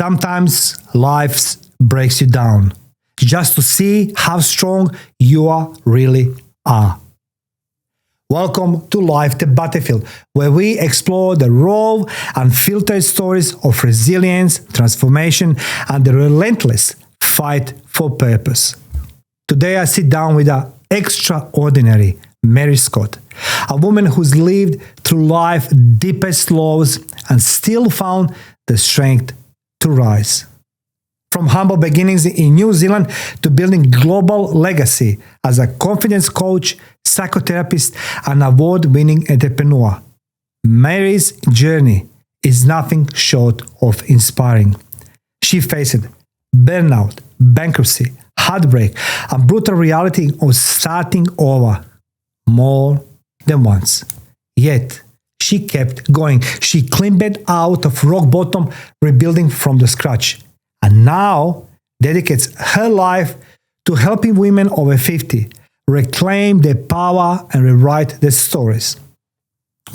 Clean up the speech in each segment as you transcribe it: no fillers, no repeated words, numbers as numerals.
Sometimes life breaks you down just to see how strong you really are. Welcome to Life the Battlefield, where we explore the raw, unfiltered stories of resilience, transformation, and the relentless fight for purpose. Today I sit down with an extraordinary Mary Scott, a woman who's lived through life's deepest lows and still found the strength to rise. From humble beginnings in New Zealand to building global legacy as a confidence coach, psychotherapist, and award-winning entrepreneur, Mary's journey is nothing short of inspiring. She faced burnout, bankruptcy, heartbreak, and brutal reality of starting over more than once. Yet, she kept going. She climbed out of rock bottom, rebuilding from the scratch, and now dedicates her life to helping women over 50 reclaim their power and rewrite their stories.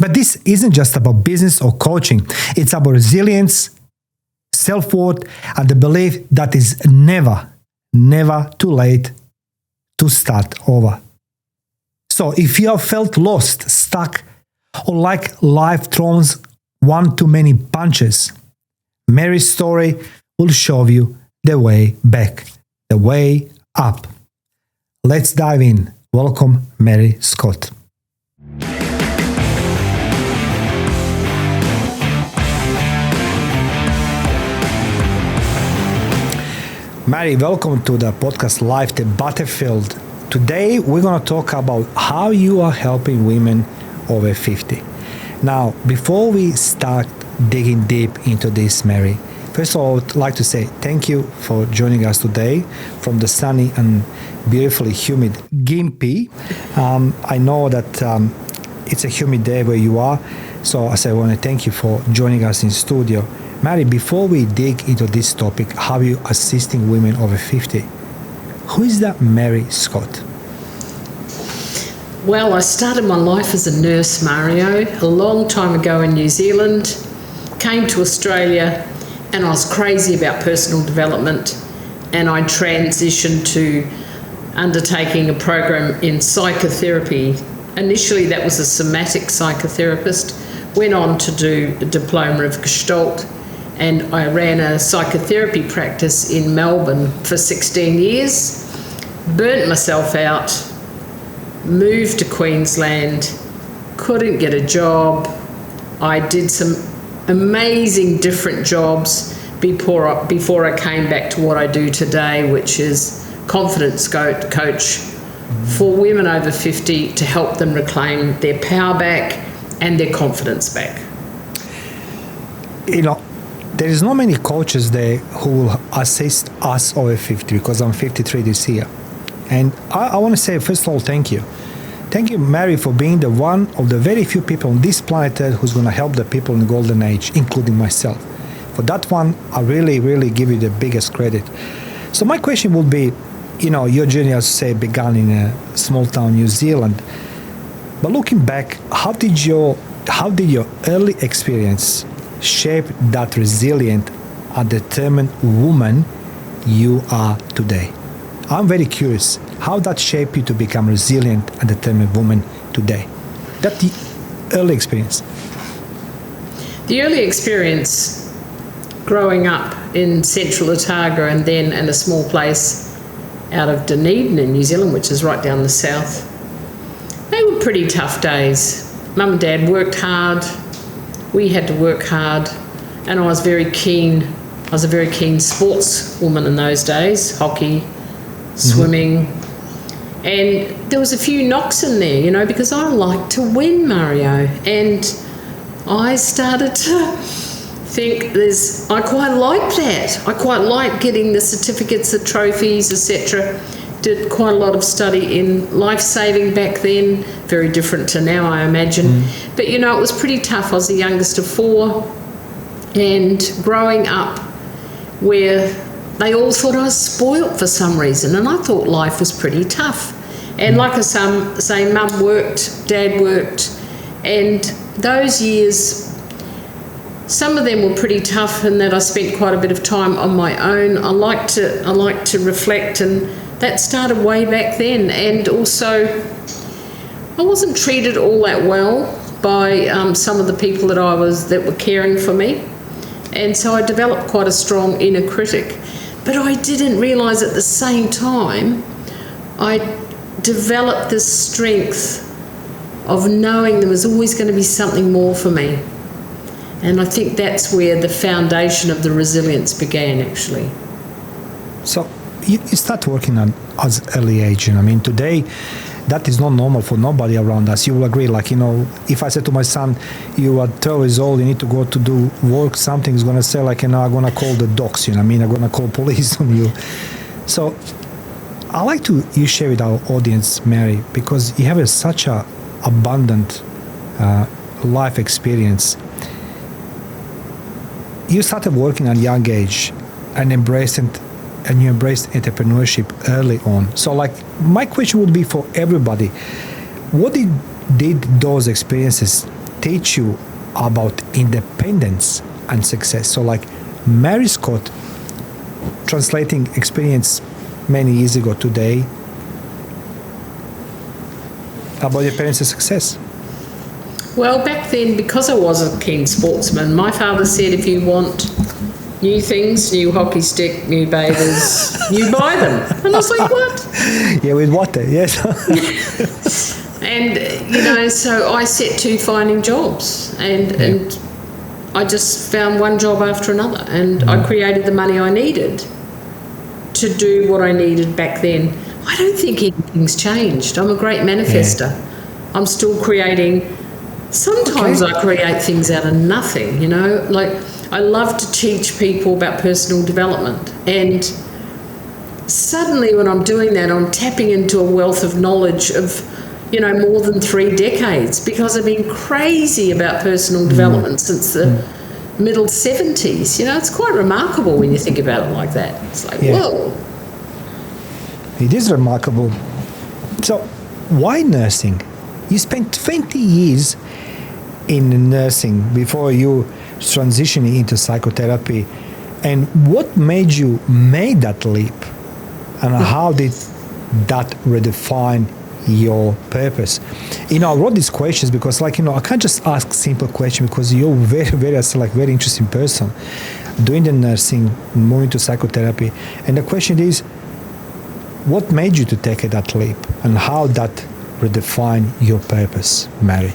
But this isn't just about business or coaching. It's about resilience, self-worth, and the belief that it's never too late to start over. So if you have felt lost, stuck, or like life throws one too many punches, Mary's story will show you the way back, the way up. Let's dive in. Welcome, Mary Scott. Mary, welcome to the podcast Life the Battlefield. Today we're going to talk about how you are helping women over 50. Now, before we start digging deep into this, Mary, first of all, I'd like to say thank you for joining us today from the sunny and beautifully humid Gympie. I know that it's a humid day where you are, so I want to thank you for joining us in studio. Mary, before we dig into this topic, how are you assisting women over 50? Who is that Mary Scott? Well, I started my life as a nurse, Mario, a long time ago in New Zealand, came to Australia, and I was crazy about personal development, and I transitioned to undertaking a program in psychotherapy. Initially, that was a somatic psychotherapist, went on to do a diploma of Gestalt, and I ran a psychotherapy practice in Melbourne for 16 years, burnt myself out, moved to Queensland, couldn't get a job. I did some amazing different jobs before I came back to what I do today, which is confidence coach for women over 50 to help them reclaim their power back and their confidence back. You know, there is not many coaches there who will assist us over 50 because I'm 53 this year. And I want to say, first of all, thank you. Thank you, Mary, for being the one of the very few people on this planet Earth who's going to help the people in the golden age, including myself. For that one, I really give you the biggest credit. So my question would be, you know, your journey, as you say, began in a small town, New Zealand. But looking back, how did your early experience shape that resilient and determined woman you are today? I'm very curious how that shaped you to become resilient and determined woman today. That the early experience. The early experience growing up in central Otago and then in a small place out of Dunedin in New Zealand, which is right down the south, they were pretty tough days. Mum and Dad worked hard, we had to work hard, and I was a very keen sportswoman in those days, hockey, swimming, and there was a few knocks in there, you know, because I like to win, Mario, and I started to think I quite like that. I quite like getting the certificates, the trophies, etc. Did quite a lot of study in life-saving back then, very different to now, I imagine. But, you know, it was pretty tough. I was the youngest of four, and growing up where they all thought I was spoilt for some reason, and I thought life was pretty tough. And like I say, Mum worked, Dad worked, and those years Some of them were pretty tough in that I spent quite a bit of time on my own. I like to reflect, and that started way back then. And also, I wasn't treated all that well by some of the people that were caring for me, and so I developed quite a strong inner critic. But I didn't realise at the same time I developed this strength of knowing there was always going to be something more for me. And I think that's where the foundation of the resilience began, actually. So you start working at early age. I mean, today, that is not normal for nobody around us. You will agree, like, if I said to my son, you are 12 years old, you need to go to do work, something is going to say, like, I'm going to call the docs, I'm going to call police on you. So I like you share with our audience, Mary, because you have such a abundant life experience. You started working at a young age and you embraced entrepreneurship early on. So, like, my question would be for everybody: what did those experiences teach you about independence and success? So, like, Mary Scott, translating experience many years ago today about your parents' success. Well, back then, because I was a keen sportsman, my father said, if you want new things, new hockey stick, new bathers, you buy them. And I was like, what? Yeah, with water, yes. And, so I set to finding jobs, and I just found one job after another, and I created the money I needed to do what I needed back then. I don't think anything's changed. I'm a great manifester. Yeah. I'm still creating. Sometimes I create things out of nothing, like I love to teach people about personal development, and suddenly when I'm doing that, I'm tapping into a wealth of knowledge of, more than 3 decades, because I've been crazy about personal development since the middle 70s. It's quite remarkable when you think about it like that. It's like, whoa. It is remarkable. So why nursing? You spent 20 years in nursing before you transitioning into psychotherapy. And what made you make that leap? And how did that redefine your purpose? I wrote these questions because, I can't just ask simple questions, because you're very, very, very interesting person doing the nursing, moving to psychotherapy. And the question is, what made you to take that leap, and how that redefine your purpose, Mary?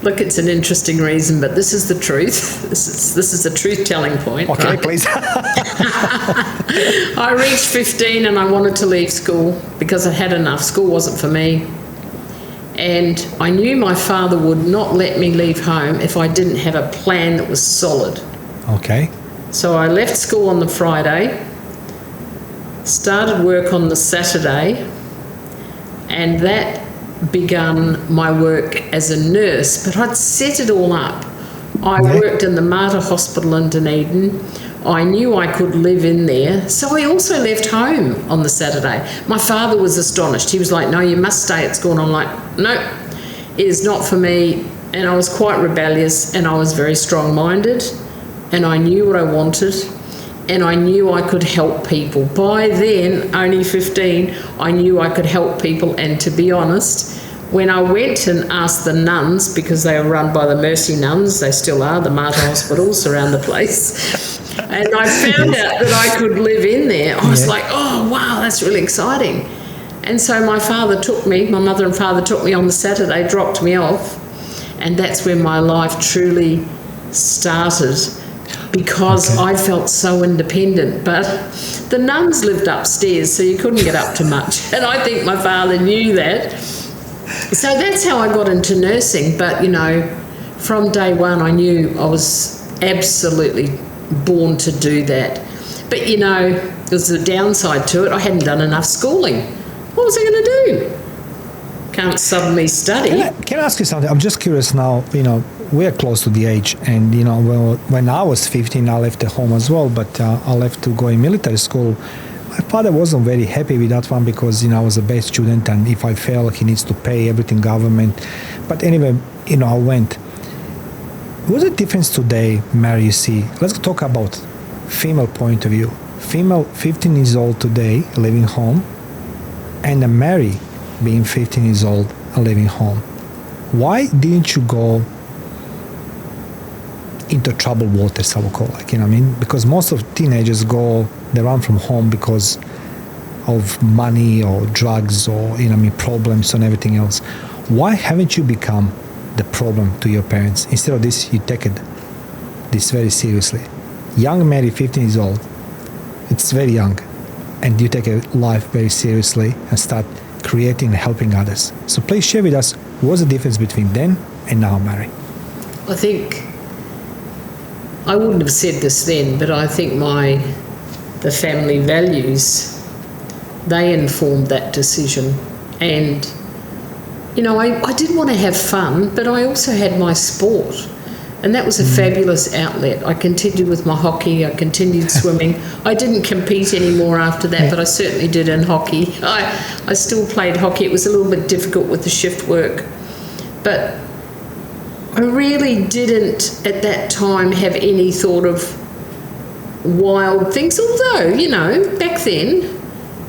Look, it's an interesting reason, but this is the truth. This is a truth-telling point. Okay, right? Please. I reached 15 and I wanted to leave school because I had enough. School wasn't for me. And I knew my father would not let me leave home if I didn't have a plan that was solid. Okay. So I left school on the Friday, started work on the Saturday, and that begun my work as a nurse. But I'd set it all up. I worked in the Mater Hospital in Dunedin. I knew I could live in there. So I also left home on the Saturday. My father was astonished. He was like, no, you must stay at school. And I'm like, no, it is not for me. And I was quite rebellious, and I was very strong-minded, and I knew what I wanted, and I knew I could help people. By then, only 15, I knew I could help people. And to be honest, when I went and asked the nuns, because they were run by the Mercy nuns, they still are, the Mater hospitals around the place, and I found out that I could live in there, I was like, oh, wow, that's really exciting. And so my mother and father took me on the Saturday, dropped me off, and that's when my life truly started, because I felt so independent. But the nuns lived upstairs, so you couldn't get up too much. And I think my father knew that. So that's how I got into nursing. But, from day one, I knew I was absolutely born to do that. But, there's a downside to it. I hadn't done enough schooling. What was I going to do? Can't suddenly study. Can I ask you something? I'm just curious now, we're close to the age, and when I was 15, I left the home as well, but I left to go in military school. My father wasn't very happy with that one, because I was a best student, and if I fail, he needs to pay everything government. But anyway, I went. What's the difference today, Mary, you see? Let's talk about female point of view. Female 15 years old today, living home, and a Mary being 15 years old and living home. Why didn't you go into troubled waters, I would call it, you know what I mean? Because most of teenagers they run from home because of money or drugs or, you know what I mean, problems and everything else. Why haven't you become the problem to your parents? Instead of this, you take this very seriously. Young Mary, 15 years old, it's very young, and you take life very seriously and start creating and helping others. So please share with us, what's the difference between then and now, Mary? I think I wouldn't have said this then, but I think the family values, they informed that decision. And, you know, I did want to have fun, but I also had my sport. And that was a fabulous outlet. I continued with my hockey, I continued swimming. I didn't compete anymore after that, but I certainly did in hockey. I still played hockey. It was a little bit difficult with the shift work. But I really didn't at that time have any thought of wild things, although, you know, back then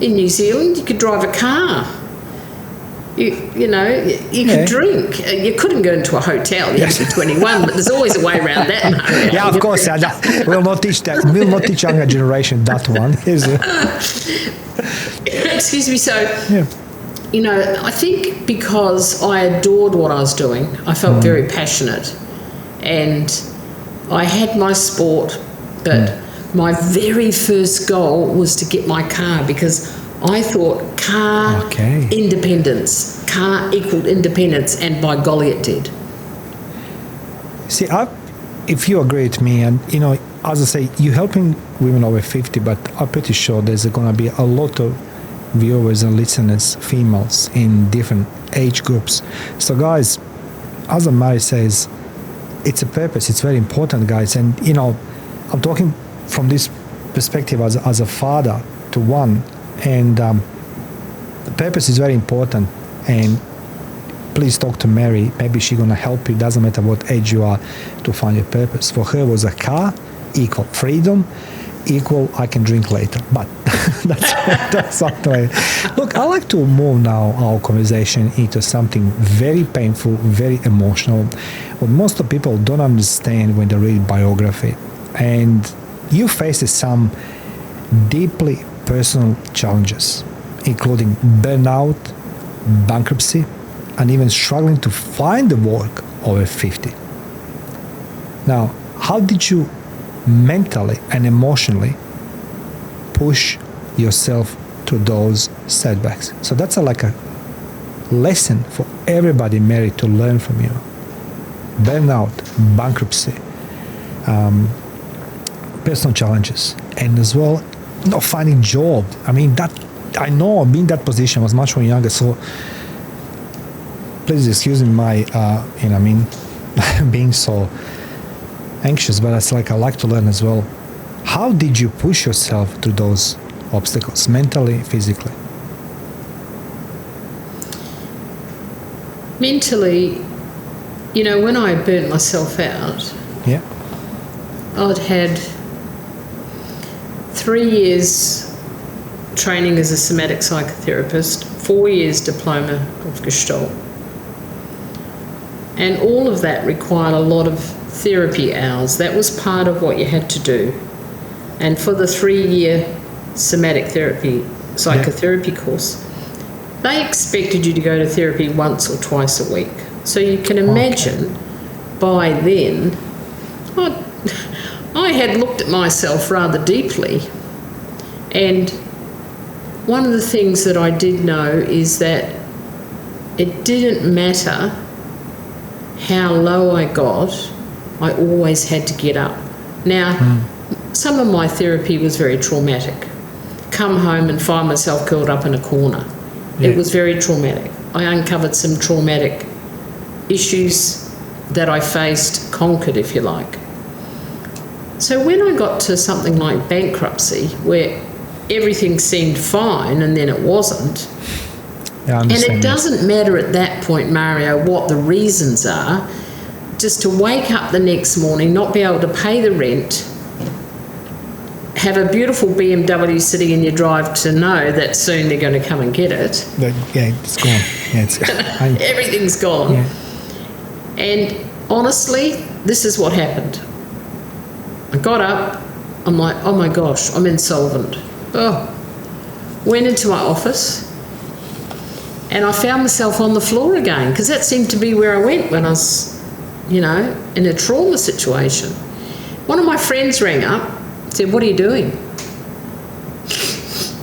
in New Zealand you could drive a car. You could drink. You couldn't go into a hotel. You had to be 21, but there's always a way around that, Mario. Yeah, of course. We'll not teach that. We'll not teach younger generation that one, is it? Excuse me. So, you know, I think because I adored what I was doing, I felt very passionate, and I had my sport, but my very first goal was to get my car, because I thought car independence, car equaled independence, and by golly it did. See, if you agree with me, and you know, as I say, you're helping women over 50, but I'm pretty sure there's going to be a lot of viewers and listeners, females in different age groups. So guys, as Mary says, it's a purpose. It's very important, guys. And you know, I'm talking from this perspective as a father to one. And the purpose is very important, and please talk to Mary. Maybe she's going to help you. Doesn't matter what age you are, to find your purpose. For her, was a car equal freedom, equal I can drink later. But that's not the way. Look, I like to move now our conversation into something very painful, very emotional, what most of people don't understand when they read biography. And you face some deeply personal challenges, including burnout, bankruptcy, and even struggling to find the work over 50. Now, how did you mentally and emotionally push yourself through those setbacks? So that's like a lesson for everybody, Mary, to learn from you. Burnout, bankruptcy, personal challenges, and as well, not finding job. I mean, that I know I've been in that position. I was much more younger, so please excuse me my being so anxious, but it's like I like to learn as well. How did you push yourself through those obstacles, mentally, physically? Mentally, you know, when I burnt myself out, I'd had 3 years training as a somatic psychotherapist, 4 years diploma of Gestalt. And all of that required a lot of therapy hours. That was part of what you had to do. And for the 3-year somatic psychotherapy course, they expected you to go to therapy once or twice a week. So you can imagine by then, I had looked at myself rather deeply, and one of the things that I did know is that it didn't matter how low I got, I always had to get up. Now, some of my therapy was very traumatic. Come home and find myself curled up in a corner. It was very traumatic. I uncovered some traumatic issues that I faced, conquered, if you like. So when I got to something like bankruptcy, where everything seemed fine and then it wasn't, and it doesn't matter at that point, Mario, what the reasons are, just to wake up the next morning, not be able to pay the rent, have a beautiful BMW sitting in your drive to know that soon they're going to come and get it. It's gone. Everything's gone. Yeah. And honestly, this is what happened. I got up, I'm like, oh my gosh, I'm insolvent. Went into my office and I found myself on the floor again, because that seemed to be where I went when I was, in a trauma situation. One of my friends rang up, said, what are you doing?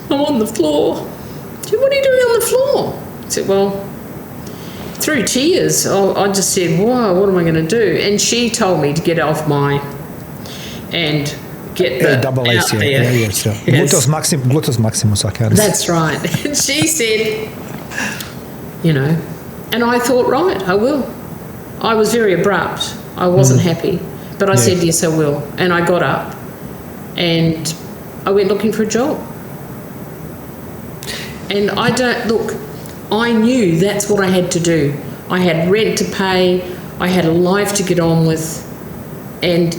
I'm on the floor. I said, what are you doing on the floor? I said, well, through tears, I just said, whoa, what am I going to do? And she told me to get off and get the double out AC, there. Yes. Yes. Gluteus maximus, I can't. That's right. And she said, and I thought, right, I will. I was very abrupt. I wasn't happy. But I said, yes, I will. And I got up and I went looking for a job. And I knew that's what I had to do. I had rent to pay. I had a life to get on with. And,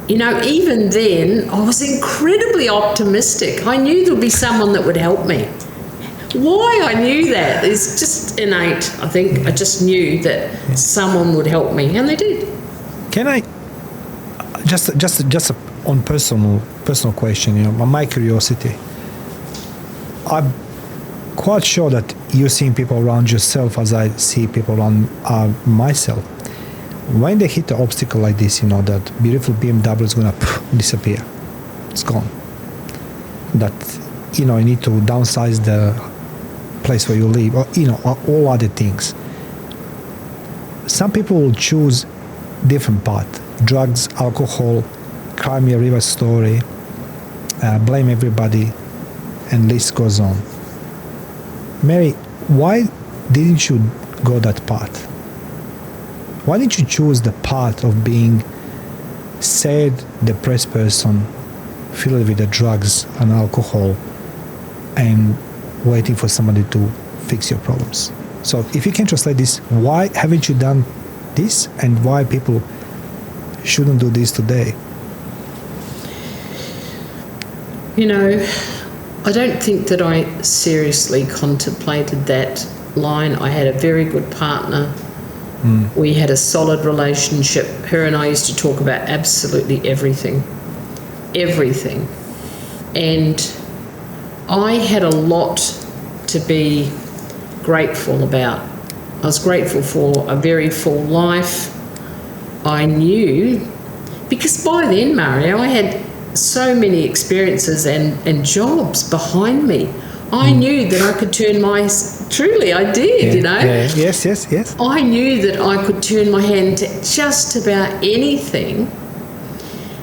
even then, I was incredibly optimistic. I knew there would be someone that would help me. Why I knew that is just innate, I think. I just knew that someone would help me, and they did. Can I, just on personal question, my curiosity, I'm quite sure that you're seeing people around yourself as I see people around myself. When they hit an obstacle like this, that beautiful BMW is going to disappear. It's gone. That, you need to downsize the place where you live, or, all other things. Some people will choose different path. Drugs, alcohol, cry me a river story, blame everybody, and list goes on. Mary, why didn't you go that path? Why didn't you choose the path of being sad, depressed person, filled with the drugs and alcohol, and waiting for somebody to fix your problems? So if you can translate this, why haven't you done this, and why people shouldn't do this today? I don't think that I seriously contemplated that line. I had a very good partner. We had a solid relationship. Her and I used to talk about absolutely everything. And I had a lot to be grateful about. I was grateful for a very full life. I knew, because by then, Mario, I had so many experiences and jobs behind me. I knew that I could turn truly I did, Yes. I knew that I could turn my hand to just about anything.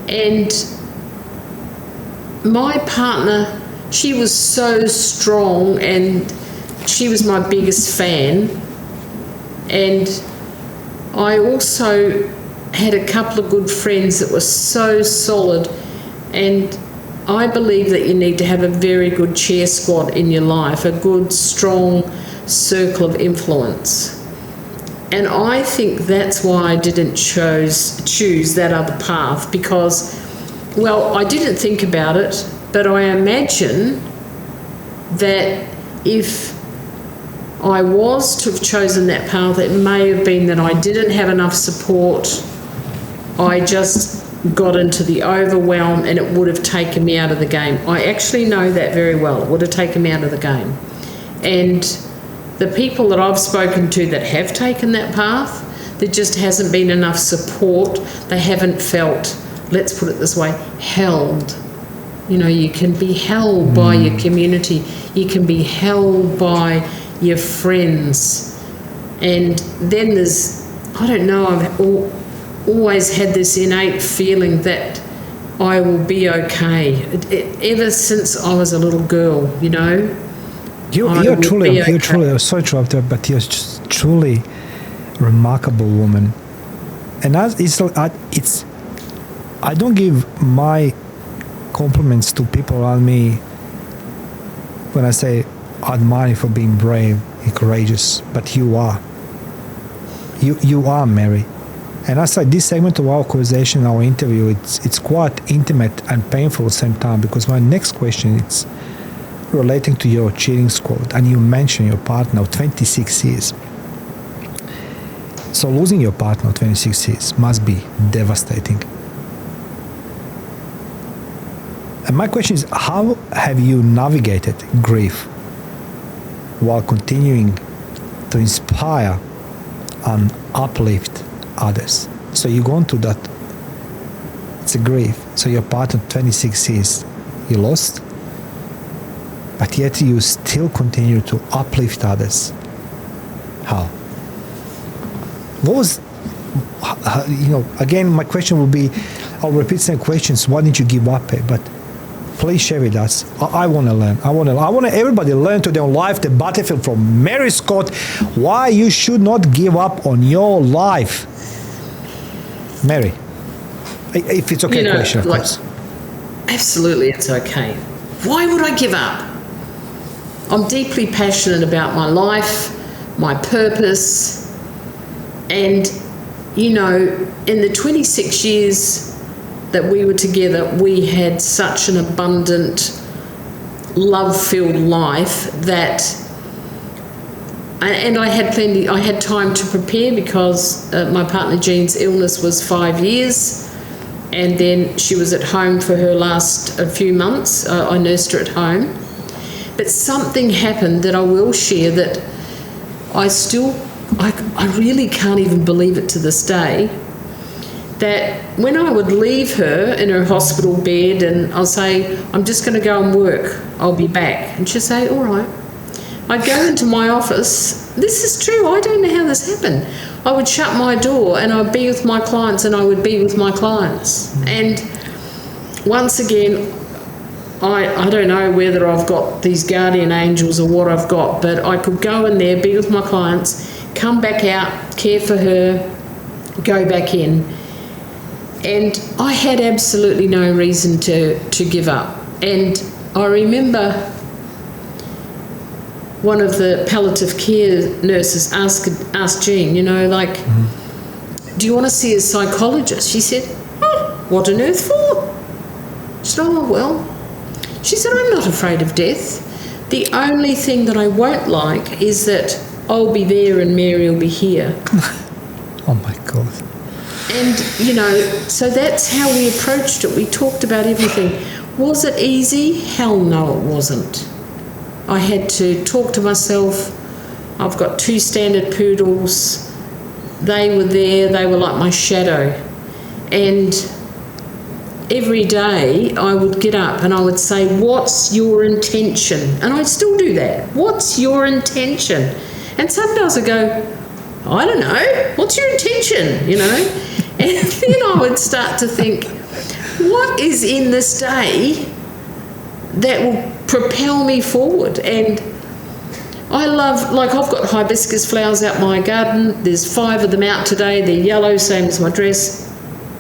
And my partner, she was so strong, and she was my biggest fan. And I also had a couple of good friends that were so solid. And I believe that you need to have a very good cheer squad in your life, a good, strong circle of influence. And I think that's why I didn't choose that other path, because, I didn't think about it, but I imagine that if I was to have chosen that path, it may have been that I didn't have enough support. I just got into the overwhelm, and it would have taken me out of the game. I actually know that very well. It would have taken me out of the game. And the people that I've spoken to that have taken that path, there just hasn't been enough support. They haven't felt, let's put it this way, held. You can be held by your community. You can be held by your friends. And then there's, I've always had this innate feeling that I will be okay. Ever since I was a little girl, You're truly, sorry to interrupt, but you're just truly remarkable woman. And I don't give my compliments to people around me when I say I admire you for being brave and courageous, but you are. You are, Mary. And as like this segment of our conversation, our interview, it's quite intimate and painful at the same time, because my next question is relating to your cheating squad, and you mentioned your partner of 26 years. So losing your partner of 26 years must be devastating. And my question is, how have you navigated grief while continuing to inspire and uplift others? So you've gone through that. It's a grief. So your partner 26 years you lost, but yet you still continue to uplift others. How? What was, again, my question will be, I'll repeat some questions. Why didn't you give up? But please share with us. I want to learn. I want everybody to learn to their life, the battlefield from Mary Scott, why you should not give up on your life. Mary, if it's okay, question, of course. Absolutely, it's okay. Why would I give up? I'm deeply passionate about my life, my purpose, and, in the 26 years that we were together, we had such an abundant, love-filled life that, and I had time to prepare, because my partner Jean's illness was 5 years, and then she was at home for her last few months. I nursed her at home. But something happened that I will share that I really can't even believe it to this day, that when I would leave her in her hospital bed and I'll say, I'm just going to go and work, I'll be back. And she'll say, all right. I'd go into my office. This is true. I don't know how this happened. I would shut my door and I'd be with my clients, and I would be with my clients. And once again, I don't know whether I've got these guardian angels or what I've got, but I could go in there, be with my clients, come back out, care for her, go back in. And I had absolutely no reason to give up. And I remember one of the palliative care nurses asked Jean, do you want to see a psychologist? She said, what on earth for? She said, well. She said, I'm not afraid of death. The only thing that I won't like is that I'll be there and Mary will be here. Oh my God. And, so that's how we approached it. We talked about everything. Was it easy? Hell no, it wasn't. I had to talk to myself. I've got 2 standard poodles. They were there. They were like my shadow. And every day I would get up and I would say, what's your intention? And I still do that. What's your intention? And sometimes I go, I don't know. What's your intention? And then I would start to think, what is in this day that will propel me forward? And I love, I've got hibiscus flowers out my garden. There's 5 of them out today. They're yellow, same as my dress.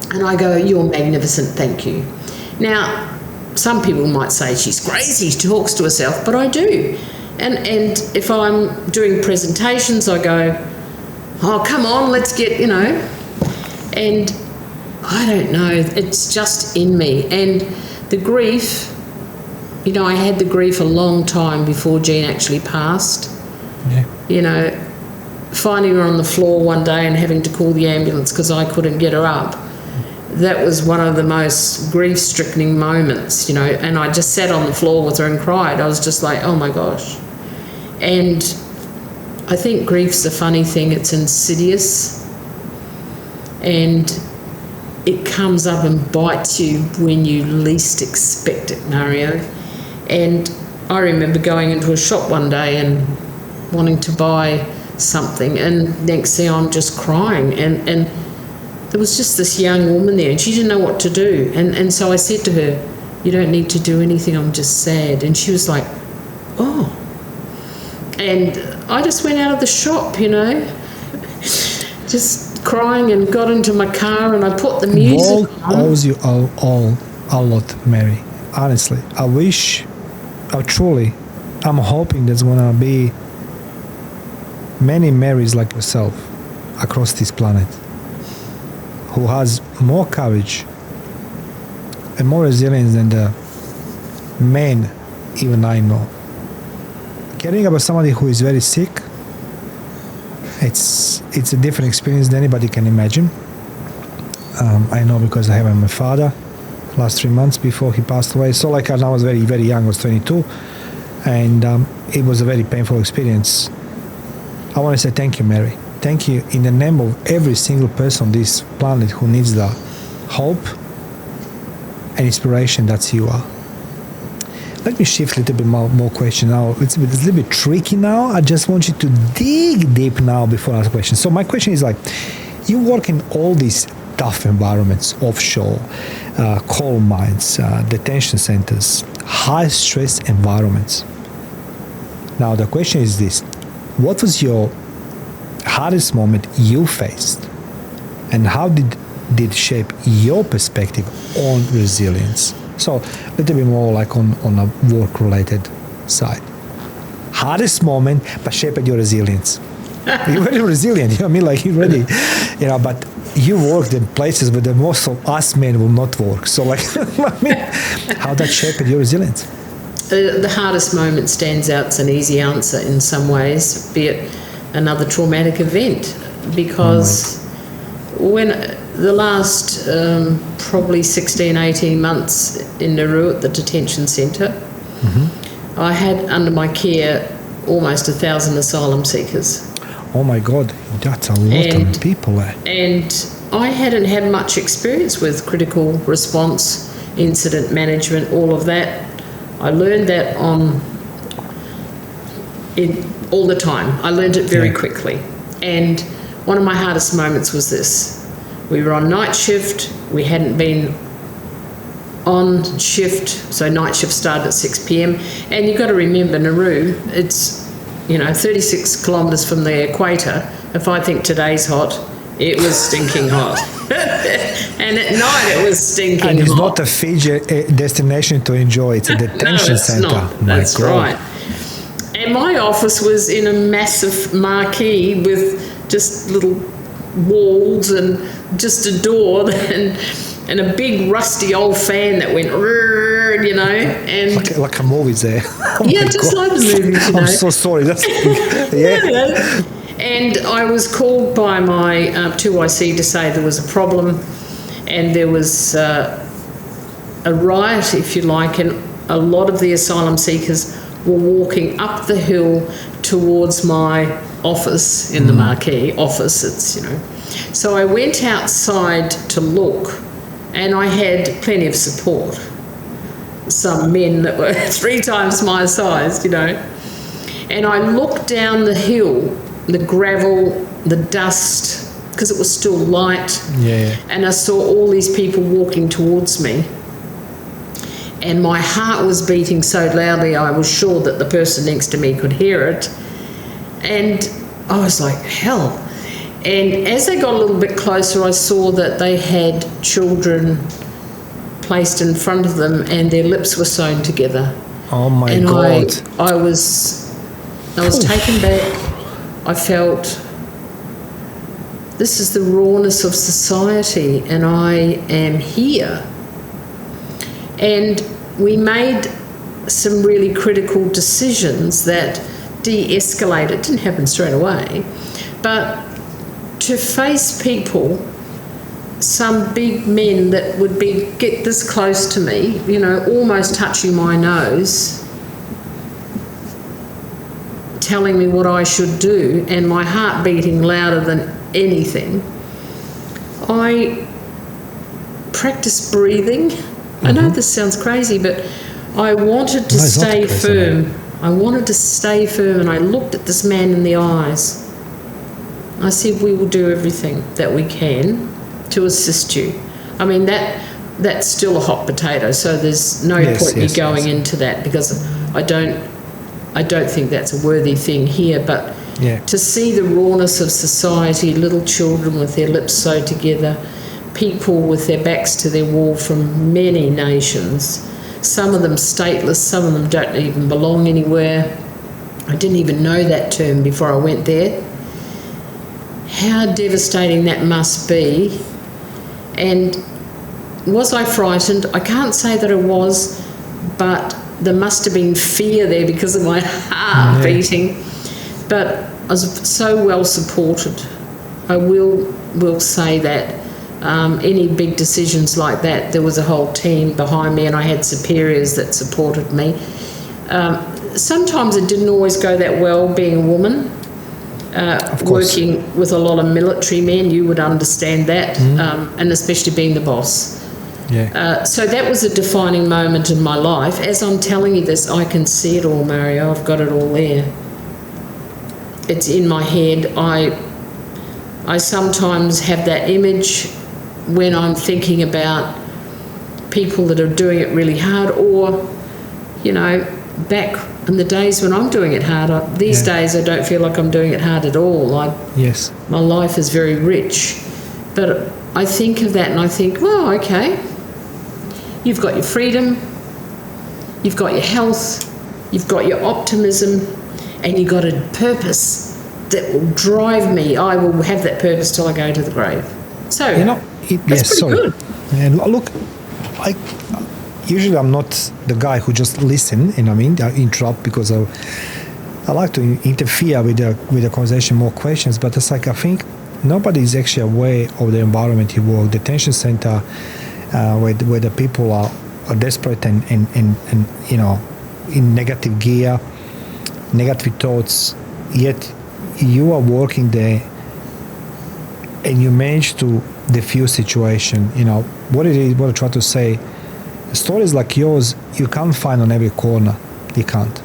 And I go, you're magnificent, thank you. Now, some people might say she's crazy, she talks to herself, but I do. And if I'm doing presentations, I go, oh, come on, let's get, And I don't know, it's just in me. And the grief, I had the grief a long time before Jean actually passed. Yeah. Finding her on the floor one day and having to call the ambulance because I couldn't get her up. That was one of the most grief-stricken moments, and I just sat on the floor with her and cried. I was just like, oh my gosh. And I think grief's a funny thing. It's insidious, and it comes up and bites you when you least expect it, Mario. And I remember going into a shop one day and wanting to buy something, and next thing I'm just crying, and there was just this young woman there, and she didn't know what to do. And so I said to her, you don't need to do anything, I'm just sad. And she was like, oh. And I just went out of the shop, just crying, and got into my car and I put the music on. God owes you all a lot, Mary. Honestly, I'm hoping there's going to be many Marys like yourself across this planet. who has more courage and more resilience than the men even I know. Caring about somebody who is very sick, it's a different experience than anybody can imagine. I know because I have my father last 3 months before he passed away. So like I was very, very young, I was 22, and it was a very painful experience. I want to say thank you, Mary. Thank you in the name of every single person on this planet who needs the hope and inspiration that you are. Let me shift a little bit more question now. It's a little bit tricky now. I just want you to dig deep now before I ask questions. So my question is like, you work in all these tough environments, offshore, coal mines, detention centers, high stress environments. Now the question is this: what was your hardest moment you faced, and how did it shape your perspective on resilience? So a little bit more like on a work-related side. Hardest moment, but shaped your resilience. You're very resilient, you know what I mean? Like you're ready, you know, but you worked in places where the most of us men will not work. So like, I mean, how that shaped your resilience? The hardest moment stands out as an easy answer in some ways, be it another traumatic event, because when the last probably 16, 18 months in Nauru at the detention centre, I had under my care almost 1,000 asylum seekers. Oh my God, that's a lot of people there. And I hadn't had much experience with critical response, incident management, all of that. I learned that all the time. I learned it very quickly. And one of my hardest moments was this. We were on night shift. We hadn't been on shift, so night shift started at 6 p.m. And you've got to remember, Nauru, it's 36 kilometres from the equator. If I think today's hot, it was stinking hot. And at night it was stinking hot. And it's not a Fiji destination to enjoy, it's a detention centre. Not. That's right. And my office was in a massive marquee with just little walls and just a door and a big rusty old fan that went, and like a movie there. Just like the movies, I'm so sorry. That's And I was called by my 2IC to say there was a problem, and there was a riot, if you like, and a lot of the asylum seekers were walking up the hill towards my office in the marquee office. So I went outside to look, and I had plenty of support. Some men that were 3 times my size, And I looked down the hill, the gravel, the dust, because it was still light. And I saw all these people walking towards me. And my heart was beating so loudly, I was sure that the person next to me could hear it. And I was like, hell. And as I got a little bit closer, I saw that they had children placed in front of them and their lips were sewn together. Oh my God. I was taken back. I felt this is the rawness of society, and I am here. And we made some really critical decisions that de-escalated. It didn't happen straight away, but to face people, some big men that would get this close to me, almost touching my nose, telling me what I should do, and my heart beating louder than anything. I practiced breathing. I know this sounds crazy, but I wanted to stay firm. I wanted to stay firm, and I looked at this man in the eyes. I said, we will do everything that we can to assist you. I mean, that's still a hot potato, so there's no point in me going into that, because I don't think that's a worthy thing here. But to see the rawness of society, little children with their lips sewed together, people with their backs to their wall from many nations, some of them stateless, some of them don't even belong anywhere. I didn't even know that term before I went there. How devastating that must be. And was I frightened? I can't say that I was, but there must have been fear there because of my heart beating. But I was so well supported. I will say that. Any big decisions like that, there was a whole team behind me, and I had superiors that supported me. Sometimes it didn't always go that well being a woman. Working with a lot of military men, you would understand that, and especially being the boss. Yeah. So that was a defining moment in my life. As I'm telling you this, I can see it all, Mario. I've got it all there. It's in my head. I sometimes have that image when I'm thinking about people that are doing it really hard, or, you know, back in the days when I'm doing it hard. These days I don't feel like I'm doing it hard at all. My life is very rich. But I think of that and I think, well, okay, you've got your freedom, you've got your health, you've got your optimism, and you've got a purpose that will drive me. I will have that purpose till I go to the grave. So, that's pretty good. And look, usually I'm not the guy who just listen, I interrupt because I like to interfere with the conversation, more questions, but it's like I think nobody is actually aware of the environment you work, the tension center, where the people are desperate and in negative gear, negative thoughts, yet you are working there and you manage to diffuse situation. What I try to say, stories like yours you can't find on every corner. You can't,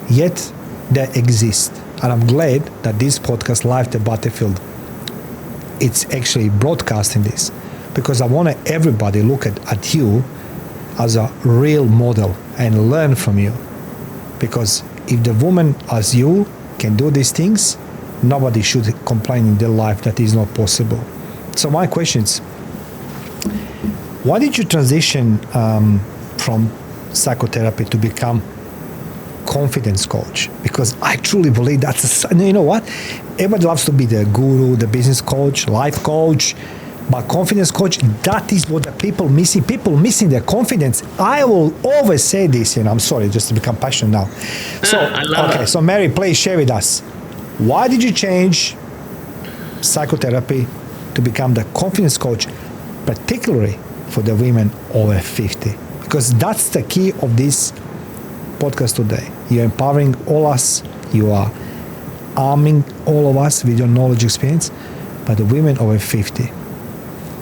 yet they exist. And I'm glad that this podcast, Life the Battlefield, it's actually broadcasting this, because I want everybody look at you as a real model and learn from you. Because if the woman as you can do these things, nobody should complain in their life that is not possible. So my question is, why did you transition from psychotherapy to become confidence coach? Because I truly believe you know what? Everybody loves to be the guru, the business coach, life coach, but confidence coach, that is what the people missing. People missing their confidence. I will always say this, I'm sorry, just to become passionate now. So, I love it. So Mary, please share with us. Why did you change psychotherapy to become the confidence coach, particularly for the women over 50? Because that's the key of this podcast today. You're empowering all us. You are arming all of us with your knowledge, experience, but the women over 50.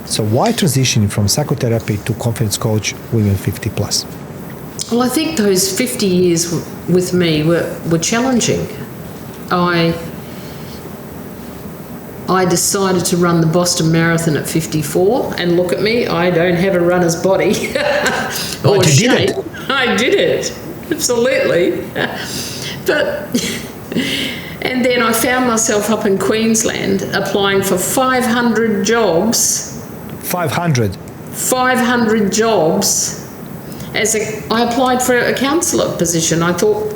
So why transitioning from psychotherapy to confidence coach, women 50 plus? Well, I think those 50 years with me were challenging. I decided to run the Boston Marathon at 54, and look at me, I don't have a runner's body or shape. I did it, absolutely. And then I found myself up in Queensland applying for 500 jobs. 500 jobs. I applied for a counsellor position. I thought,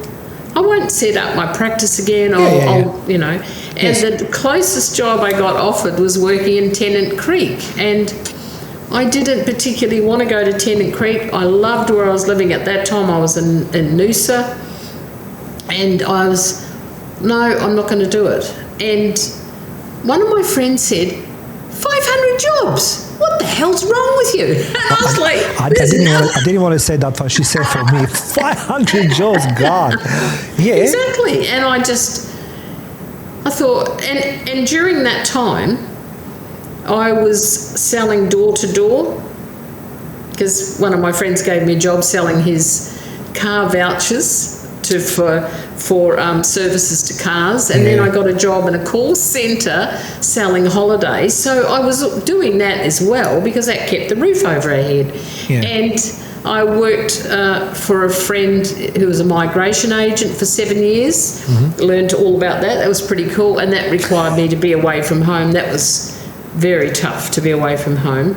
I won't set up my practice again. And the closest job I got offered was working in Tennant Creek, and I didn't particularly want to go to Tennant Creek. I loved where I was living at that time. I was in Noosa, and I'm not going to do it. And one of my friends said, 500 jobs? What the hell's wrong with you? And I was like, I didn't want to say that, but she said for me, 500 jobs, God. Yeah. Exactly. And I thought, and during that time, I was selling door to door, because one of my friends gave me a job selling his car vouchers for services to cars, and then I got a job in a call centre selling holidays. So I was doing that as well, because that kept the roof over our head. Yeah. And I worked for a friend who was a migration agent for 7 years. Learned all about that. That was pretty cool, and that required me to be away from home. That was very tough to be away from home.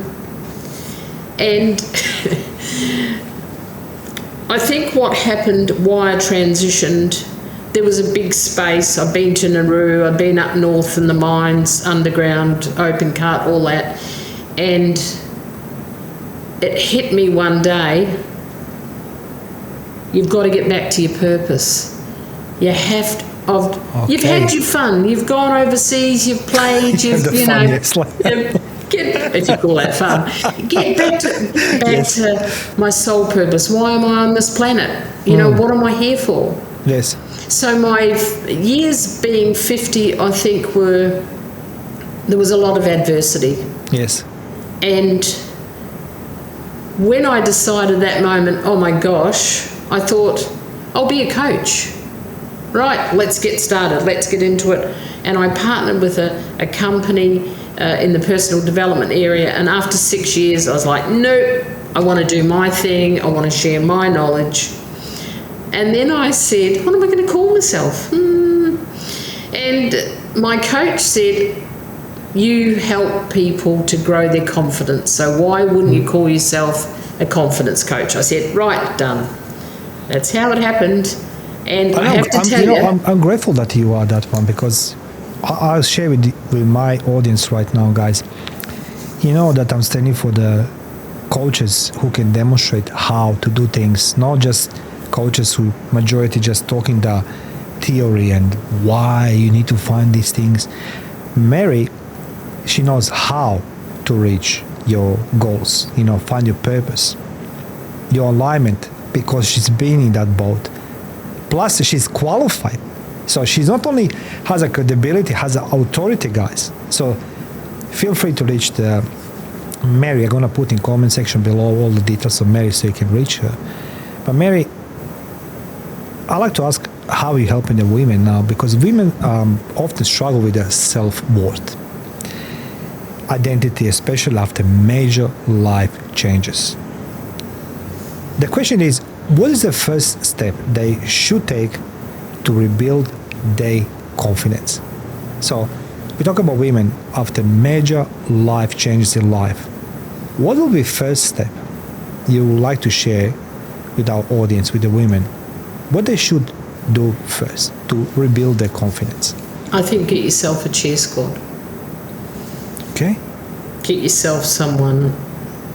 And I think what happened, why I transitioned, there was a big space. I've been to Nauru, I've been up north in the mines, underground, open cut, all that. And it hit me one day, you've got to get back to your purpose. You have to. You've had your fun. You've gone overseas. You've played. You've if you call that fun. Get back to my sole purpose. Why am I on this planet? What am I here for? Yes. So my years being 50, I think there was a lot of adversity. Yes. And when I decided that moment, oh my gosh, I thought, I'll be a coach. Right, let's get started. Let's get into it. And I partnered with a company in the personal development area. And after 6 years, I was like, nope, I want to do my thing. I want to share my knowledge. And then I said, what am I going to call myself? And my coach said, you help people to grow their confidence. So why wouldn't you call yourself a confidence coach? I said, right, done. That's how it happened. And I have to tell you, I'm grateful that you are that one, because I'll share with my audience right now, guys. You know that I'm standing for the coaches who can demonstrate how to do things, not just coaches who majority just talking the theory and why you need to find these things. Mary, she knows how to reach your goals, find your purpose, your alignment, because she's been in that boat. Plus, she's qualified. So she's not only has a credibility, has an authority, guys. So feel free to reach the Mary. I'm going to put in comment section below all the details of Mary so you can reach her. But Mary, I like to ask how you're helping the women now, because women often struggle with their self-worth, identity, especially after major life changes. The question is, what is the first step they should take to rebuild their confidence? So we talk about women after major life changes in life. What will be first step you would like to share with our audience, with the women, what they should do first to rebuild their confidence? I think get yourself a cheer squad. Okay. Get yourself someone,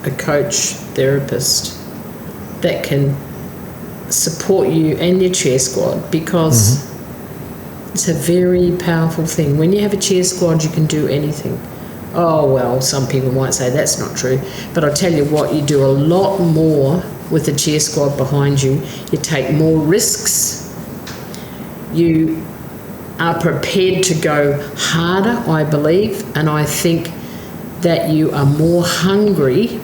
a coach, therapist, that can support you and your cheer squad, because it's a very powerful thing. When you have a cheer squad, you can do anything. Oh, well, some people might say that's not true, but I'll tell you what, you do a lot more with a cheer squad behind you. You take more risks. You are prepared to go harder, I believe, and I think that you are more hungry.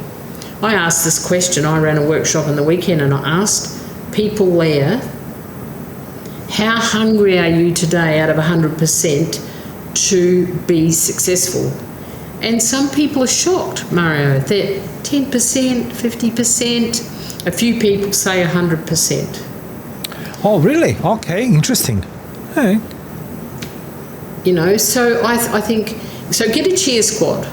I asked this question. I ran a workshop on the weekend and I asked people there, how hungry are you today out of 100% to be successful? And some people are shocked, Mario, that 10%, 50%, a few people say 100%. Oh, really? Okay, interesting. Hey. So I think, so get a cheer squad.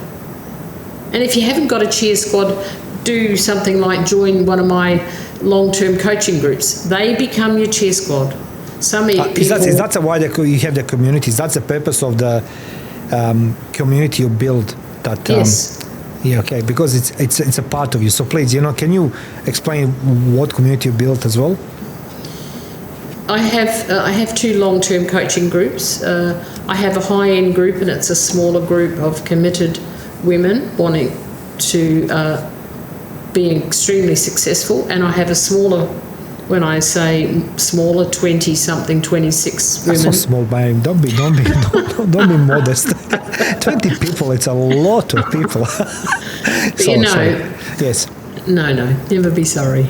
And if you haven't got a cheer squad, do something like join one of my long-term coaching groups. They become your cheer squad. Some people... Is that why you have the communities? That's the purpose of the community you build. That, yes. Yeah, okay, because it's a part of you. So please, can you explain what community you built as well? I have two long-term coaching groups. I have a high-end group, and it's a smaller group of committed women wanting to be extremely successful, and I have a smaller, when I say smaller, 20-something, 26 women. That's not small, Mary. Don't be modest. 20 people, it's a lot of people. Yes. No, never be sorry.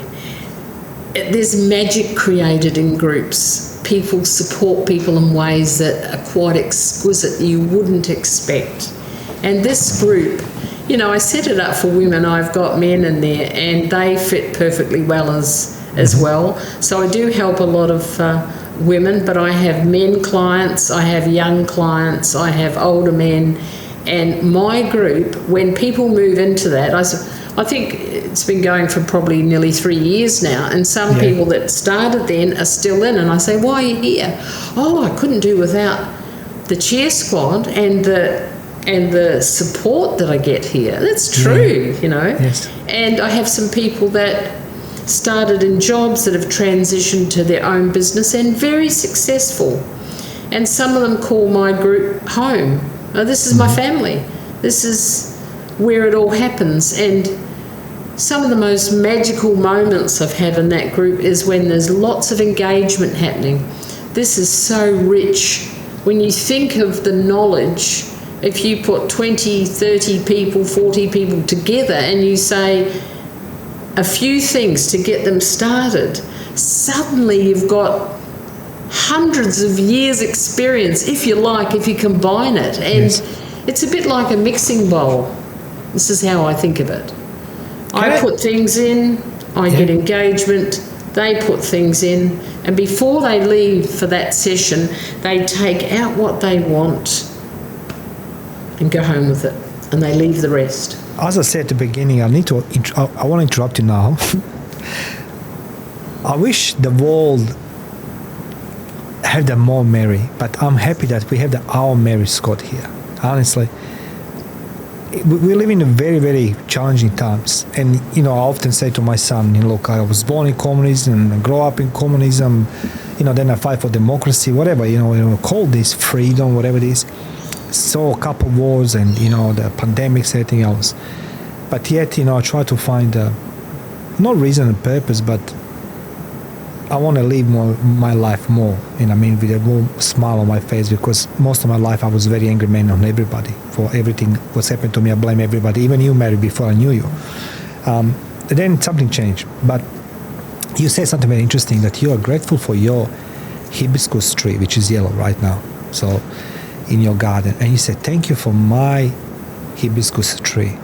There's magic created in groups. People support people in ways that are quite exquisite you wouldn't expect. And this group, I set it up for women. I've got men in there, and they fit perfectly well as well. So I do help a lot of women, but I have men clients, I have young clients, I have older men. And my group, when people move into that, I think it's been going for probably nearly 3 years now, and some people that started then are still in, and I say, why are you here? Oh, I couldn't do without the cheer squad and the and the support that I get here. That's true, you know. Yes. And I have some people that started in jobs that have transitioned to their own business and very successful. And some of them call my group home. Oh, this is my family. This is where it all happens. And some of the most magical moments I've had in that group is when there's lots of engagement happening. This is so rich. When you think of the knowledge, if you put 20, 30 people, 40 people together and you say a few things to get them started, suddenly you've got hundreds of years experience, if you like, if you combine it. And it's a bit like a mixing bowl. This is how I think of it. I put things in, I get engagement, they put things in, and before they leave for that session, they take out what they want and go home with it, and they leave the rest. As I said at the beginning, I want to interrupt you now. I wish the world had the more Mary, but I'm happy that we have our Mary Scott here. Honestly, we live in a very, very challenging times. And, you know, I often say to my son, you know, look, I was born in communism and grew up in communism, you know, then I fight for democracy, whatever, you know, call this freedom, whatever it is. Saw a couple wars and, you know, the pandemics, everything else. But yet, you know, I try to find not reason and purpose, but I want to live my life more, you know, I mean, with a more smile on my face, because most of my life I was a very angry man on everybody. For everything what's happened to me, I blame everybody, even you, Mary, before I knew you. Then something changed. But you said something very interesting, that you are grateful for your hibiscus tree, which is yellow right now, so in your garden. And you said, thank you for my hibiscus tree.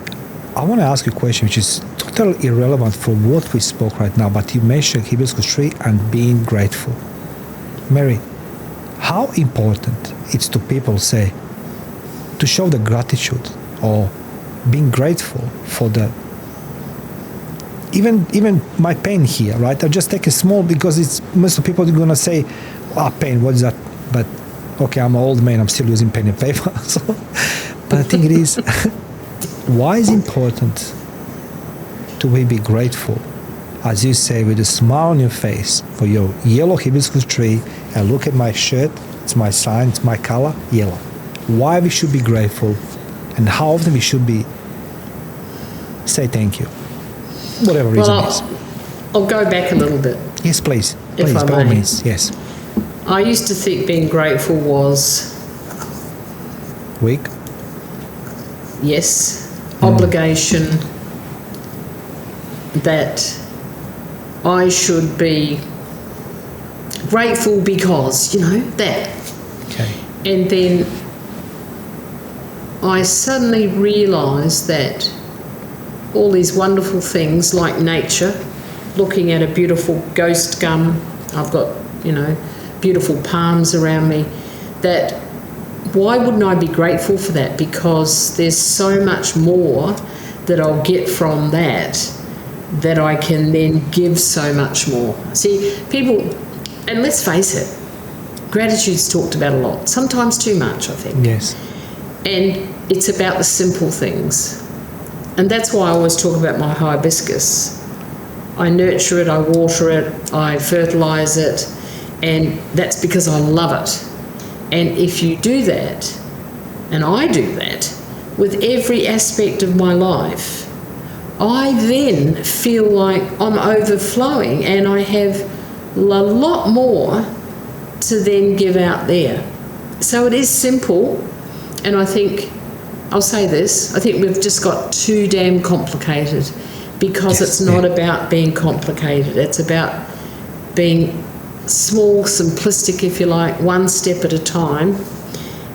I want to ask you a question which is totally irrelevant for what we spoke right now, but you mentioned hibiscus tree and being grateful. Mary, how important it's to people, say, to show the gratitude or being grateful for the even my pen here, right? I just take a small, because it's most of people are gonna say, pen, what is that? But okay, I'm an old man, I'm still using pen and paper. So, but I think it is why is it important to be grateful, as you say, with a smile on your face, for your yellow hibiscus tree, and look at my shirt, it's my sign, it's my color, yellow. Why we should be grateful, and how often we should be say thank you, whatever reason is. I'll go back a little bit. Yes, please. If I by all may. means, yes. I used to think being grateful was Weak? Yes, obligation, that I should be grateful because, you know, that. Okay. And then I suddenly realised that all these wonderful things like nature, looking at a beautiful ghost gum, I've got, you know, beautiful palms around me, that why wouldn't I be grateful for that? Because there's so much more that I'll get from that I can then give so much more. See, people, and let's face it, gratitude's talked about a lot, sometimes too much, I think. Yes. And it's about the simple things. And that's why I always talk about my hibiscus. I nurture it, I water it, I fertilise it, and that's because I love it. And if you do that, and I do that, with every aspect of my life, I then feel like I'm overflowing and I have a lot more to then give out there. So it is simple, and I think, I'll say this, I think we've just got too damn complicated, because it's not about being complicated, it's about being small, simplistic, if you like, one step at a time.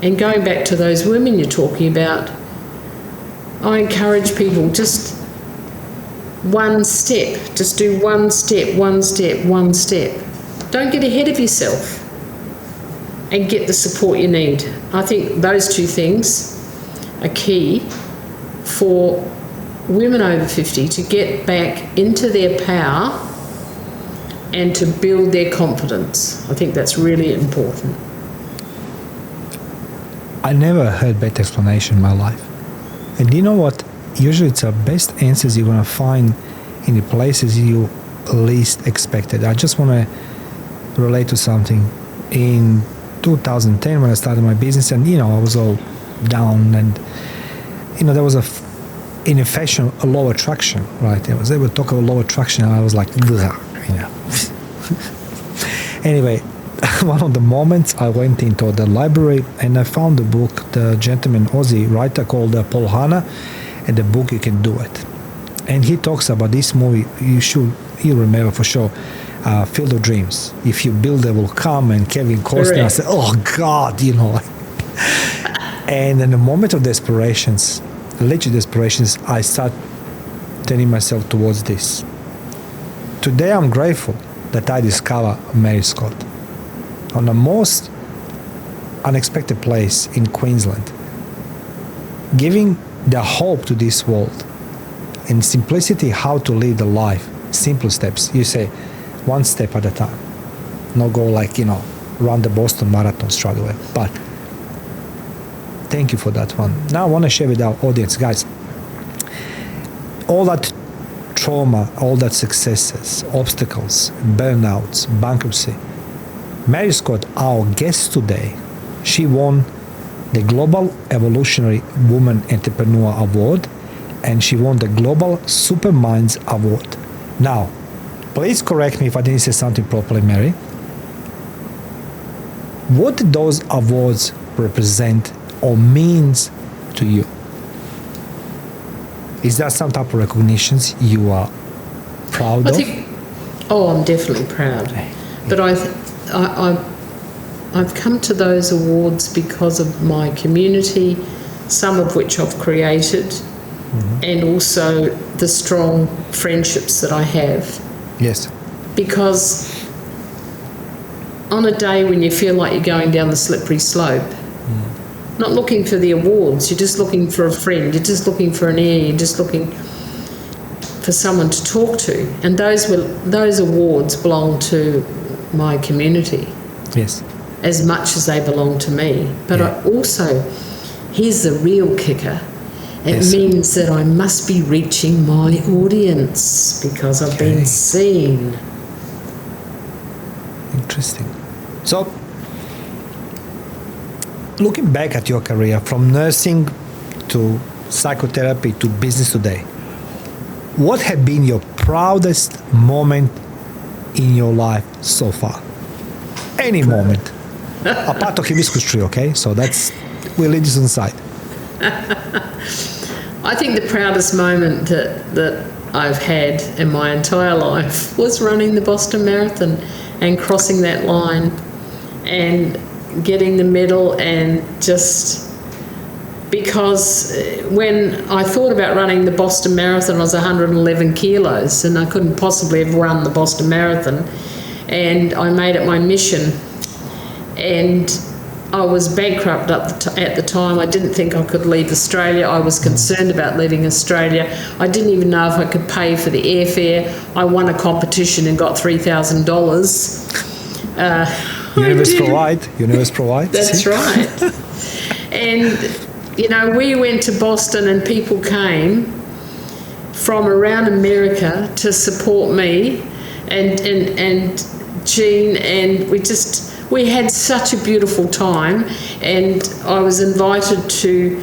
And going back to those women you're talking about, I encourage people, just one step, just do one step, one step, one step. Don't get ahead of yourself, and get the support you need. I think those two things are key for women over 50 to get back into their power and to build their confidence. I think that's really important. I never heard better explanation in my life. And you know what? Usually it's the best answers you're going to find in the places you least expected. I just want to relate to something. In 2010, when I started my business, and I was all down, and there was in a fashion a law of attraction, right? I was able to talk about law of attraction, and I was like, Anyway, one of the moments I went into the library and I found a book, the gentleman Aussie writer called Paul Hanna, and the book You Can Do It. And he talks about this movie, you remember for sure, Field of Dreams. If you build, it will come, and Kevin Costner, I said, oh God, And in the moment of desperations, literally desperations, I start turning myself towards this. Today I'm grateful that I discover Mary Scott on the most unexpected place in Queensland, giving the hope to this world and simplicity how to lead the life. Simple steps. You say one step at a time. Not go run the Boston Marathon straight away. But thank you for that one. Now I want to share with our audience, guys, all that trauma, all that successes, obstacles, burnouts, bankruptcy. Mary Scott, our guest today, she won the Global Evolutionary Woman Entrepreneur Award, and she won the Global Superminds Award. Now, please correct me if I didn't say something properly, Mary. What do those awards represent or means to you? Is there some type of recognitions you are proud of? I'm definitely proud. But I've come to those awards because of my community, some of which I've created, and also the strong friendships that I have. Yes. Because on a day when you feel like you're going down the slippery slope, not looking for the awards, you're just looking for a friend, you're just looking for an ear, you're just looking for someone to talk to. And those awards belong to my community. Yes. As much as they belong to me. But I also, here's the real kicker, it means that I must be reaching my audience because I've been seen. Interesting. So, looking back at your career, from nursing to psychotherapy to business today, what have been your proudest moment in your life so far? Any moment. Apart of hibiscus tree, okay? So we'll leave this on the side. I think the proudest moment that I've had in my entire life was running the Boston Marathon and crossing that line and getting the medal, and just because when I thought about running the Boston Marathon, I was 111 kilos and I couldn't possibly have run the Boston Marathon, and I made it my mission. And I was bankrupt at the time. I didn't think I could leave Australia. I was concerned about leaving Australia. I didn't even know if I could pay for the airfare. I won a competition and got $3,000. Universe provide. That's right. And, we went to Boston and people came from around America to support me and Jean, and we had such a beautiful time, and I was invited to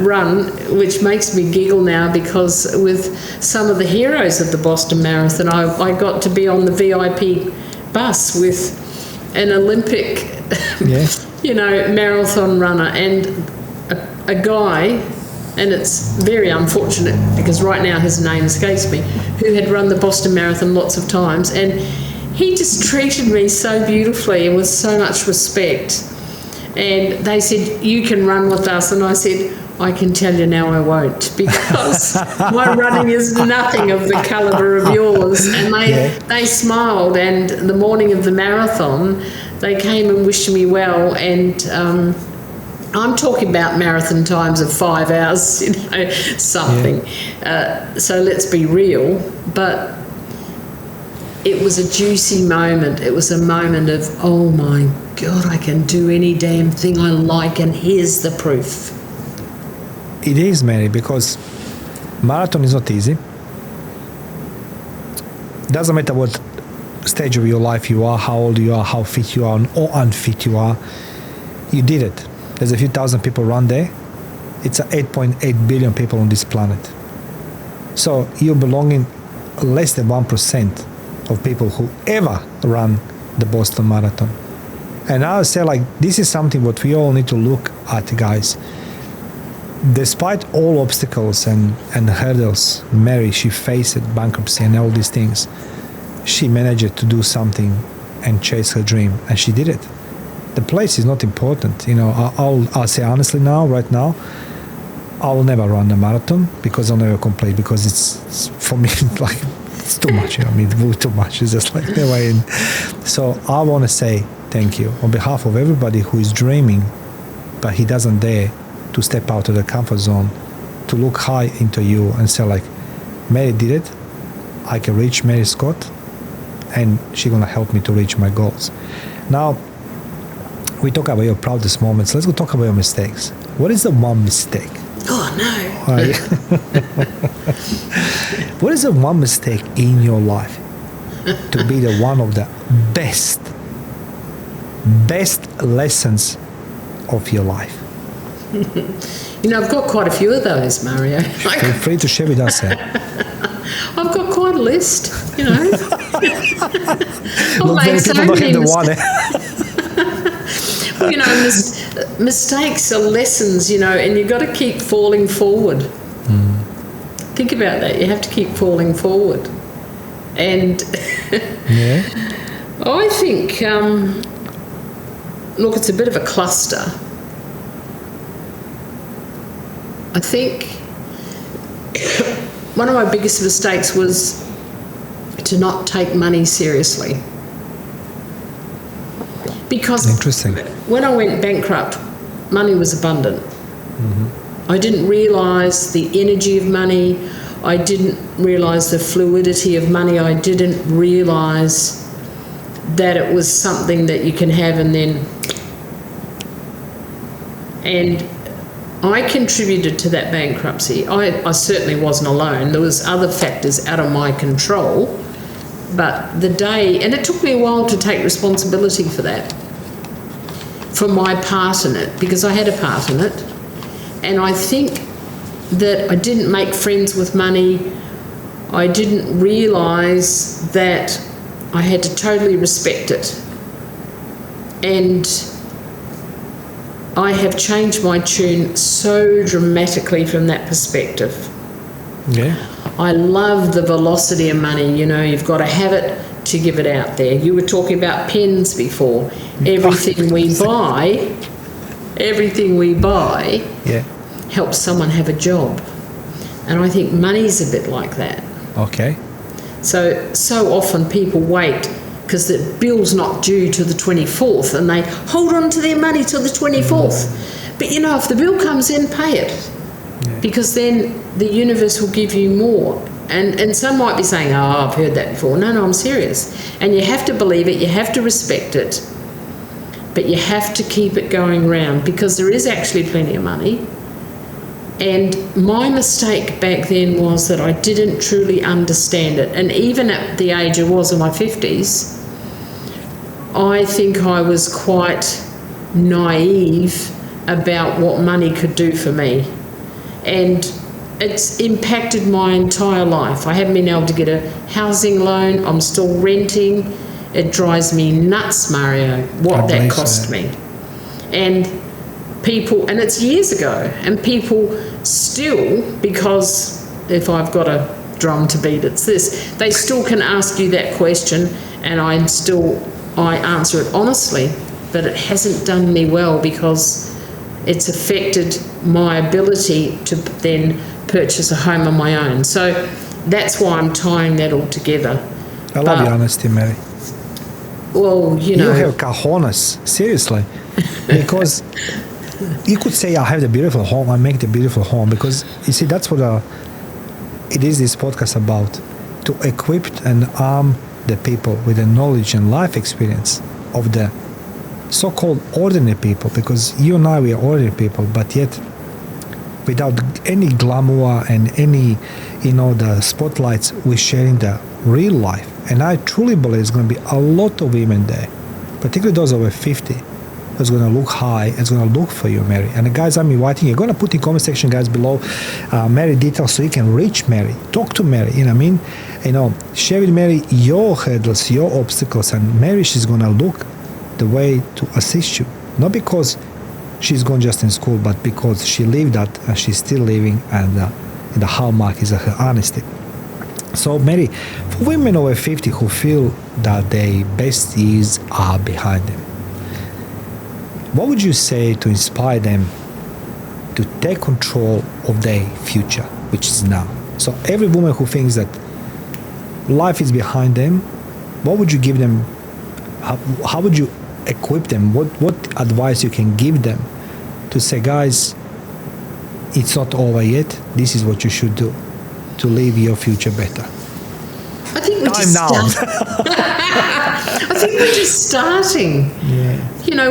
run, which makes me giggle now, because with some of the heroes of the Boston Marathon, I got to be on the VIP bus with an Olympic, marathon runner, and a guy, and it's very unfortunate because right now his name escapes me, who had run the Boston Marathon lots of times, and he just treated me so beautifully and with so much respect. And they said, you can run with us. And I said, I can tell you now I won't, because my running is nothing of the calibre of yours. And they smiled, and the morning of the marathon, they came and wished me well. And I'm talking about marathon times of 5 hours, something. So let's be real. But it was a juicy moment. It was a moment of, oh my God, I can do any damn thing I like, and here's the proof. It is, Mary, because marathon is not easy. Doesn't matter what stage of your life you are, how old you are, how fit you are, or unfit you are. You did it. There's a few thousand people run there. It's 8.8 billion people on this planet. So you're belonging less than 1% of people who ever run the Boston Marathon. And I would say, like, this is something what we all need to look at, guys. Despite all obstacles and hurdles, Mary, she faced bankruptcy and all these things. She managed to do something and chase her dream, and she did it. The place is not important. You know, I'll say honestly now, right now, I will never run a marathon because I'll never complete, because it's for me, like, it's too much. You know, I mean, too much. It's just like never end. So I want to say thank you on behalf of everybody who is dreaming, but he doesn't dare to step out of the comfort zone, to look high into you and say, like, Mary did it. I can reach Mary Scott, and she's gonna help me to reach my goals. Now, we talk about your proudest moments. Let's go talk about your mistakes. What is the one mistake? Oh no. What is the one mistake in your life to be the one of the best lessons of your life? You know, I've got quite a few of those, Mario. Feel free to share with us. I've got quite a list, you know. Not many people don't have the one. Well, you know, mistakes are lessons, you know, and you've got to keep falling forward. Think about that. You have to keep falling forward. And yeah. I think, look, it's a bit of a cluster. I think one of my biggest mistakes was to not take money seriously. Because interesting. When I went bankrupt, money was abundant. I didn't realise the energy of money. I didn't realise the fluidity of money. I didn't realise that it was something that you can have and then... And I contributed to that bankruptcy. I certainly wasn't alone. There was other factors out of my control. But the day... And it took me a while to take responsibility for that, for my part in it, because I had a part in it. And I think that I didn't make friends with money. I didn't realise that I had to totally respect it. And I have changed my tune so dramatically from that perspective. Yeah. I love the velocity of money. You know, you've got to have it to give it out there. You were talking about pens before. Everything we buy yeah. helps someone have a job. And I think money's a bit like that. Okay. So often people wait because the bill's not due to the 24th and they hold on to their money till the 24th. But, you know, if the bill comes in, pay it. Yeah. Because then the universe will give you more. And some might be saying, oh, I've heard that before. No, I'm serious. And you have to believe it, you have to respect it, but you have to keep it going round, because there is actually plenty of money. And my mistake back then was that I didn't truly understand it. And even at the age I was in my 50s, I think I was quite naive about what money could do for me. And it's impacted my entire life. I haven't been able to get a housing loan. I'm still renting. It drives me nuts, Mario, what that cost me. And people, and it's years ago, and people still, because if I've got a drum to beat, it's this, they still can ask you that question, and I answer it honestly, but it hasn't done me well, because it's affected my ability to then purchase a home on my own. So that's why I'm tying that all together. I love your honesty, Mary. Well, you know, you have cojones, seriously, because you could say I have the beautiful home, I make the beautiful home, because you see, that's what it is this podcast about, to equip and arm the people with the knowledge and life experience of the so-called ordinary people, because you and I, we are ordinary people, but yet without any glamour and any, the spotlights, we're sharing the real life. And I truly believe there's going to be a lot of women there, particularly those over 50, that's going to look high, it's going to look for you, Mary. And the guys, I'm inviting you, going to put in comment section, guys, below Mary details so you can reach Mary, talk to Mary, you know what I mean? Share with Mary your hurdles, your obstacles, and Mary, she's going to look the way to assist you. Not because she's gone just in school, but because she lived that and she's still living, and the hallmark is her honesty. So Mary, for women over 50 who feel that their best years are behind them, what would you say to inspire them to take control of their future, which is now? So every woman who thinks that life is behind them, what would you give them? How would you equip them? What advice you can give them to say, guys, it's not over yet. This is what you should do to live your future better. I think we're just I think we're just starting. Yeah.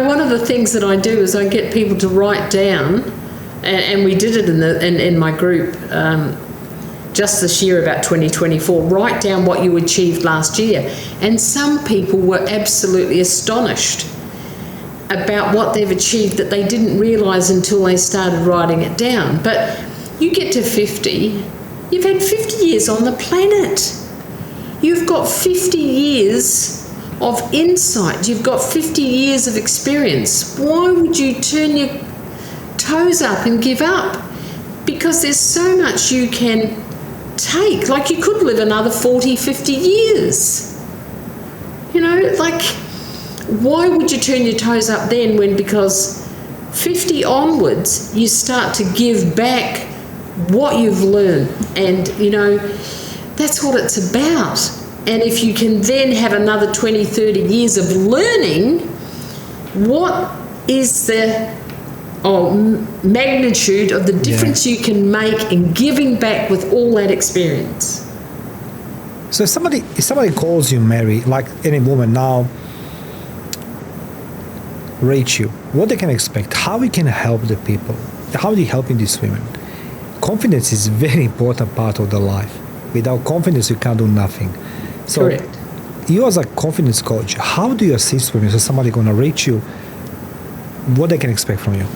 One of the things that I do is I get people to write down, and we did it in my group just this year about 2024. Write down what you achieved last year, and some people were absolutely astonished about what they've achieved that they didn't realise until they started writing it down. But you get to 50, you've had 50 years on the planet. You've got 50 years of insight. You've got 50 years of experience. Why would you turn your toes up and give up? Because there's so much you can take. Like, you could live another 40, 50 years. Why would you turn your toes up then because 50 onwards, you start to give back what you've learned. And, that's what it's about. And if you can then have another 20, 30 years of learning, what is the magnitude of the difference you can make in giving back with all that experience? So if somebody calls you, Mary, like any woman now, reach you, what they can expect, how we can help the people, how are you helping these women? Confidence is a very important part of the life. Without confidence, you can't do nothing. So correct. You as a confidence coach, how do you assist women? So somebody going to reach you, what they can expect from you?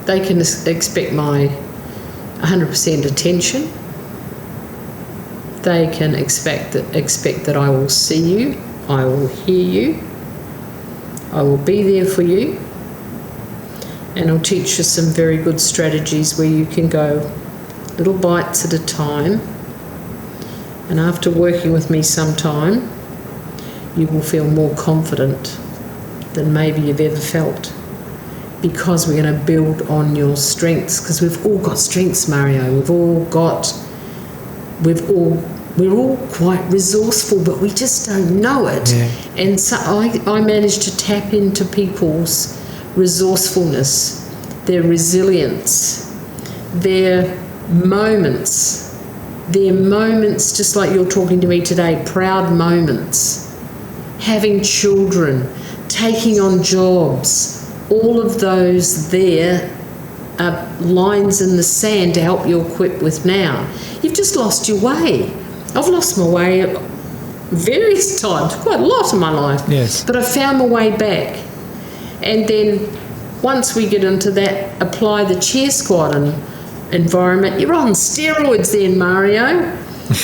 They can expect my 100% attention. They can expect that I will see you, I will hear you, I will be there for you, and I'll teach you some very good strategies where you can go little bites at a time. And after working with me some time, you will feel more confident than maybe you've ever felt, because we're going to build on your strengths, because we've all got strengths, Mario. We're all quite resourceful, but we just don't know it. Yeah. And so I managed to tap into people's resourcefulness, their resilience, their moments, just like you're talking to me today, proud moments, having children, taking on jobs, all of those there are lines in the sand to help you equip with now. You've just lost your way. I've lost my way various times, quite a lot in my life. Yes. But I found my way back. And then once we get into that, apply the chair squat and environment, you're on steroids then, Mario,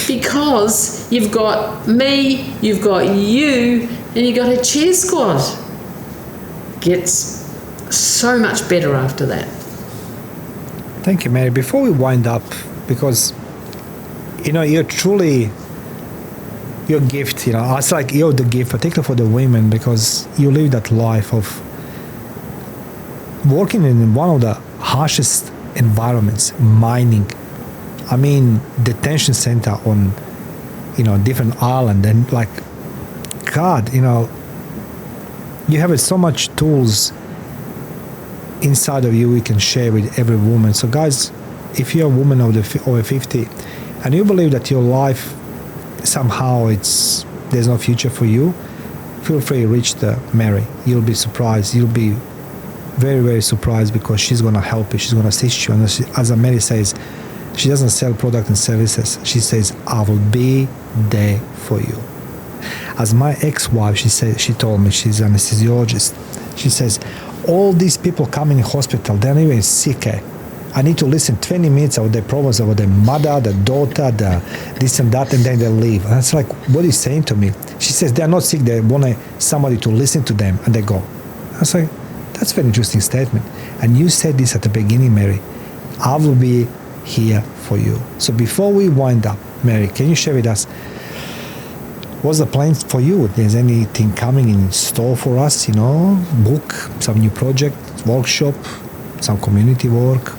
because you've got me, you've got you, and you've got a chair squat. Gets so much better after that. Thank you, Mary. Before we wind up, because you're truly your gift, it's like you're the gift, particularly for the women, because you live that life of working in one of the harshest environments, mining. I mean, detention center on, different island, and God, you have so much tools inside of you we can share with every woman. So guys, if you're a woman over 50 and you believe that your life somehow it's there's no future for you, feel free to reach Mary. You'll be surprised. You'll be very, very surprised, because she's going to help you. She's going to assist you. And as Mary says, she doesn't sell product and services. She says, I will be there for you. As my ex-wife, she told me, she's an anesthesiologist. She says, all these people come in hospital, they're not even sick. I need to listen 20 minutes of their problems, about their mother, the daughter, the this and that, and then they leave. And it's like, what are you saying to me? She says, they're not sick, they want somebody to listen to them, and they go. I was like, that's a very interesting statement. And you said this at the beginning, Mary, I will be here for you. So before we wind up, Mary, can you share with us, what's the plans for you? Is anything coming in store for us, book, some new project, workshop, some community work?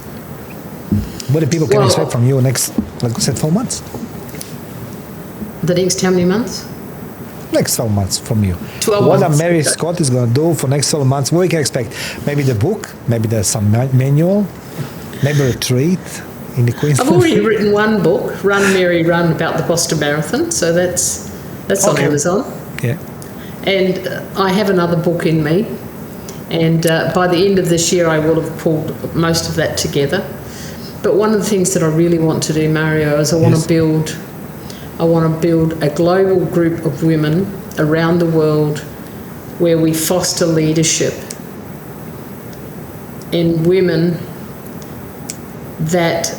What do people can expect from you next, like I said, 12 months? The next how many months? Next 12 months from you. 12 what months. Mary Scott is going to do for next 12 months, what we can expect? Maybe the book, maybe there's some manual, maybe a retreat in the Queensland. I've already written one book, Run Mary Run, about the Boston Marathon, so that's on Amazon. Yeah. And I have another book in me, and by the end of this year I will have pulled most of that together. But one of the things that I really want to do, Mario, is I want to build a global group of women around the world where we foster leadership in women that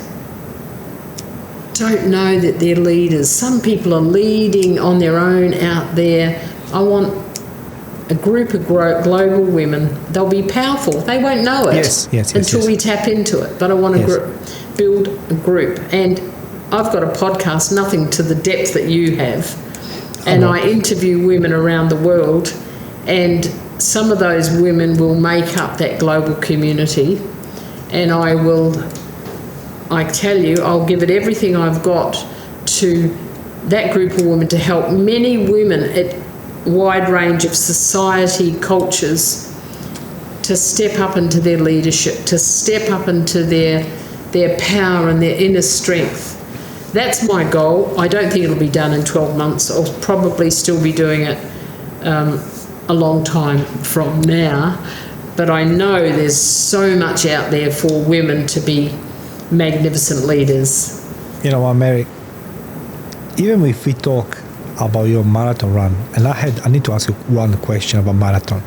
don't know that they're leaders. Some people are leading on their own out there. I want a group of global women. They'll be powerful. They won't know it until we tap into it. But I want to build a group. And I've got a podcast, nothing to the depth that you have. And I interview women around the world. And some of those women will make up that global community. And I tell you, I'll give it everything I've got to that group of women to help many women at wide range of society, cultures, to step up into their leadership, to step up into their power and their inner strength. That's my goal. I don't think it'll be done in 12 months. I'll probably still be doing it a long time from now. But I know there's so much out there for women to be magnificent leaders. You know what, Mary? Even if we talk about your marathon run, and I need to ask you one question about marathon.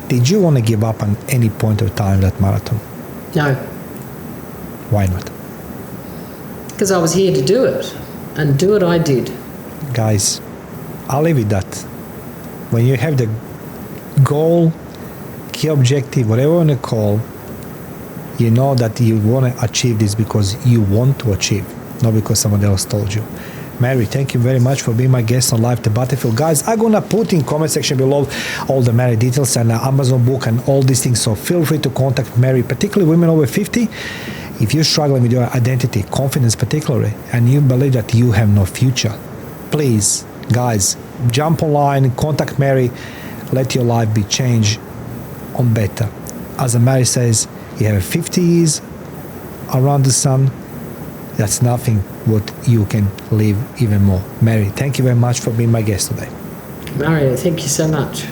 Did you want to give up at any point of time that marathon? No. Why not? Because I was here to do it, and do it I did. Guys, I'll leave it that. When you have the goal, key objective, whatever you want to call, you know that you want to achieve this because you want to achieve, not because somebody else told you. Mary, thank you very much for being my guest on Live the Battlefield. Guys, I'm going to put in comment section below all the Mary details and Amazon book and all these things. So feel free to contact Mary, particularly women over 50. If you're struggling with your identity, confidence particularly, and you believe that you have no future, please, guys, jump online, contact Mary, let your life be changed on better. As Mary says, you have 50 years around the sun. That's nothing what you can live even more. Mary, thank you very much for being my guest today. Mario, thank you so much.